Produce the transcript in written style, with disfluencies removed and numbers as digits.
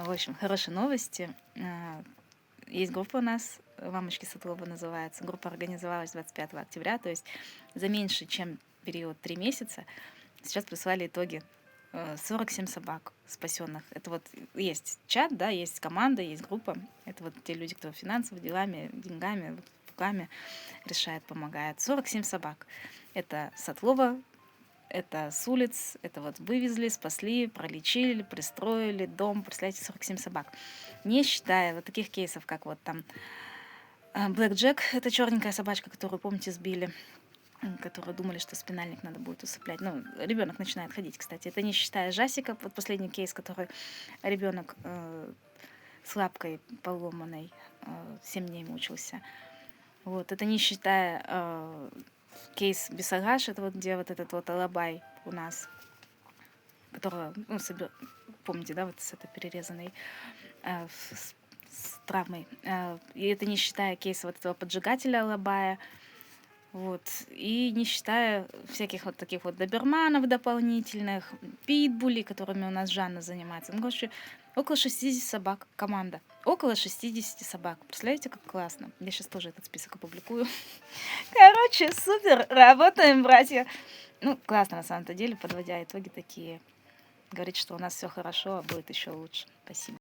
В общем, хорошие новости. Есть группа у нас, «Мамочки Светлова» называется. Группа организовалась 25 октября, то есть за меньше, чем период 3 месяца. Сейчас прислали итоги. 47 собак спасенных. Это вот есть чат, да, есть команда, есть группа. Это вот те люди, кто финансово, делами, деньгами, вот руками решает, помогает. 47 собак. Это с отлова, это с улиц, это вот вывезли, спасли, пролечили, пристроили дом. Представляете, 47 собак. Не считая вот таких кейсов, как вот там Блэк Джек, это черненькая собачка, которую, помните, сбили, которые думали, что спинальник надо будет усыплять. Ну, ребенок начинает ходить, кстати. Это не считая Жасика, вот последний кейс, который ребенок с лапкой поломанной 7 дней мучился. Вот, это не считая кейс Бесагаш, это вот где вот этот вот алабай у нас, которого, ну, помните, да, вот с этой перерезанной с травмой. И это не считая кейса вот этого поджигателя алабая, вот. И не считая всяких вот таких вот доберманов дополнительных, питбулей, которыми у нас Жанна занимается. Ну, короче, около 60 собак команда. Около 60 собак. Представляете, как классно? Я сейчас тоже этот список опубликую. Короче, супер, работаем, братья. Ну, классно на самом-то деле, подводя итоги такие. Говорит, что у нас все хорошо, а будет еще лучше. Спасибо.